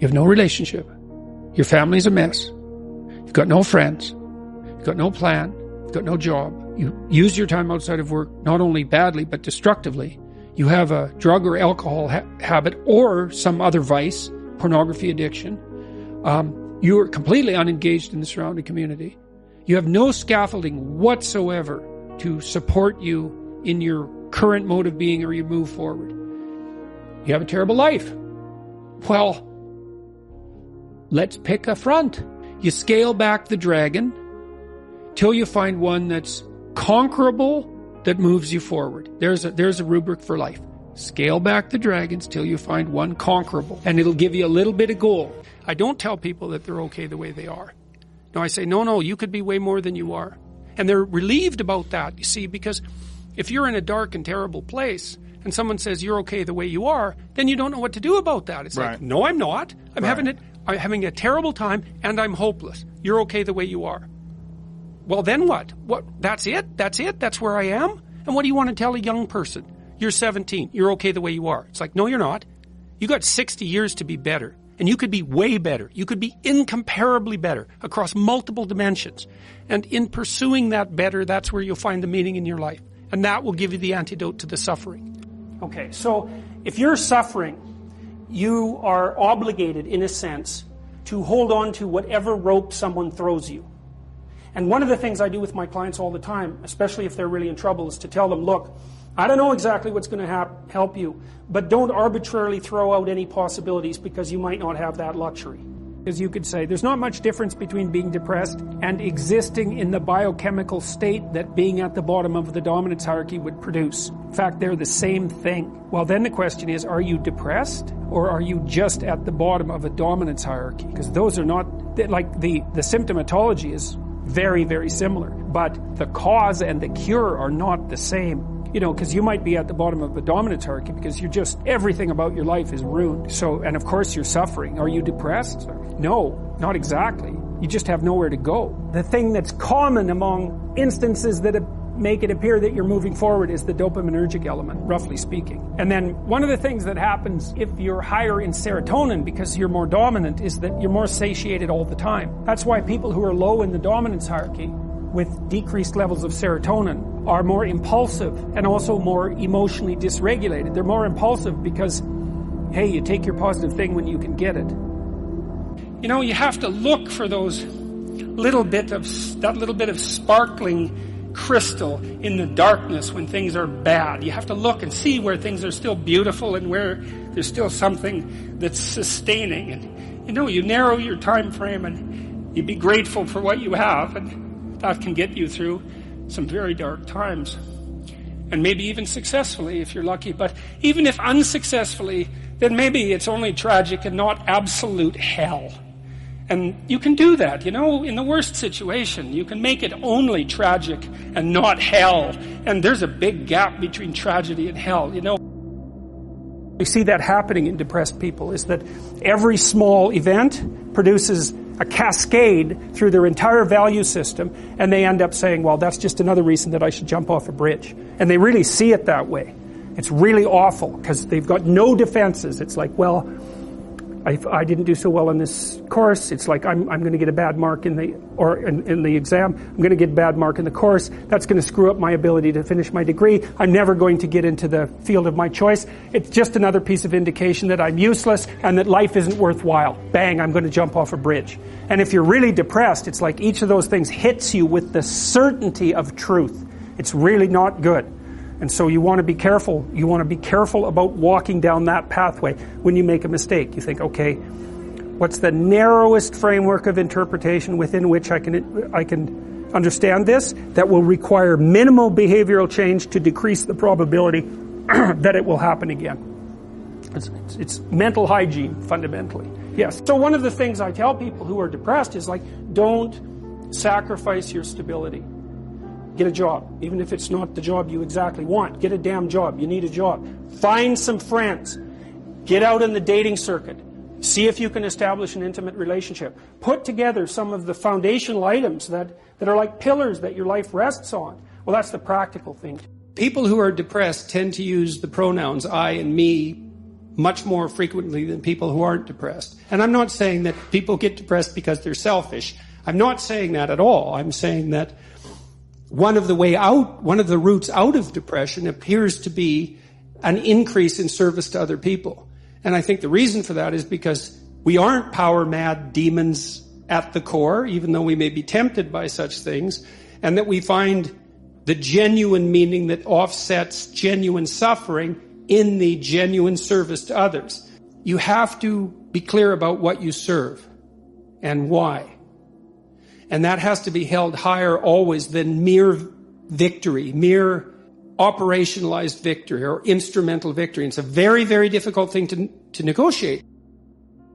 You have no relationship. Your family's a mess. You've got no friends. You've got no plan. You've got no job. You use your time outside of work not only badly but destructively. You have a drug or alcohol habit or some other vice, pornography addiction. You are completely unengaged in the surrounding community. You have no scaffolding whatsoever to support you in your current mode of being or you move forward. You have a terrible life. Well, let's pick a front. You scale back the dragon till you find one that's conquerable, that moves you forward. There's a rubric for life. Scale back the dragons till you find one conquerable, and it'll give you a little bit of gold. I don't tell people that they're okay the way they are. No, I say, no, you could be way more than you are. And they're relieved about that, you see, because if you're in a dark and terrible place and someone says you're okay the way you are, then you don't know what to do about that. It's like, no, I'm not. I'm having a terrible time and I'm hopeless. You're okay the way you are. Well, then what? That's it? That's where I am? And what do you want to tell a young person? You're 17. You're okay the way you are. It's like, no, you're not. You got 60 years to be better. And you could be way better. You could be incomparably better across multiple dimensions. And in pursuing that better, that's where you'll find the meaning in your life. And that will give you the antidote to the suffering. Okay, so if you're suffering, you are obligated, in a sense, to hold on to whatever rope someone throws you. And one of the things I do with my clients all the time, especially if they're really in trouble, is to tell them, look, I don't know exactly what's going to help you, but don't arbitrarily throw out any possibilities because you might not have that luxury. As you could say, there's not much difference between being depressed and existing in the biochemical state that being at the bottom of the dominance hierarchy would produce. In fact, they're the same thing. Well, then the question is, are you depressed or are you just at the bottom of a dominance hierarchy? Because those are not, like the symptomatology is very, very similar, but the cause and the cure are not the same. You know, because you might be at the bottom of the dominance hierarchy because you're just, everything about your life is ruined. So, and of course you're suffering. Are you depressed? No, not exactly. You just have nowhere to go. The thing that's common among instances that make it appear that you're moving forward is the dopaminergic element, roughly speaking. And then one of the things that happens if you're higher in serotonin because you're more dominant is that you're more satiated all the time. That's why people who are low in the dominance hierarchy with decreased levels of serotonin are more impulsive and also more emotionally dysregulated. They're more impulsive because, hey, you take your positive thing when you can get it. You know, you have to look for those little bit of sparkling crystal in the darkness when things are bad. You have to look and see where things are still beautiful and where there's still something that's sustaining. And, you know, you narrow your time frame and you be grateful for what you have, and that can get you through some very dark times. And maybe even successfully if you're lucky. But even if unsuccessfully, then maybe it's only tragic and not absolute hell. And you can do that, you know, in the worst situation. You can make it only tragic and not hell. And there's a big gap between tragedy and hell, you know. We see that happening in depressed people, is that every small event produces a cascade through their entire value system, and they end up saying, well, that's just another reason that I should jump off a bridge. And they really see it that way. It's really awful because they've got no defenses. It's like, well, I didn't do so well in this course. It's like I'm going to get a bad mark in the exam. I'm going to get a bad mark in the course. That's going to screw up my ability to finish my degree. I'm never going to get into the field of my choice. It's just another piece of indication that I'm useless and that life isn't worthwhile. Bang, I'm going to jump off a bridge. And if you're really depressed, it's like each of those things hits you with the certainty of truth. It's really not good. And so you want to be careful. You want to be careful about walking down that pathway. When you make a mistake, you think, okay, what's the narrowest framework of interpretation within which I can understand this that will require minimal behavioral change to decrease the probability that it will happen again? It's mental hygiene, fundamentally. Yes. So one of the things I tell people who are depressed is like, don't sacrifice your stability. Get a job, even if it's not the job you exactly want. Get a damn job. You need a job. Find some friends. Get out in the dating circuit. See if you can establish an intimate relationship. Put together some of the foundational items that are like pillars that your life rests on. Well, that's the practical thing. People who are depressed tend to use the pronouns I and me much more frequently than people who aren't depressed. And I'm not saying that people get depressed because they're selfish. I'm not saying that at all. I'm saying that one of the routes out of depression appears to be an increase in service to other people. And I think the reason for that is because we aren't power-mad demons at the core, even though we may be tempted by such things, and that we find the genuine meaning that offsets genuine suffering in the genuine service to others. You have to be clear about what you serve and why. And that has to be held higher always than mere victory, mere operationalized victory or instrumental victory. And it's a very, very difficult thing to negotiate.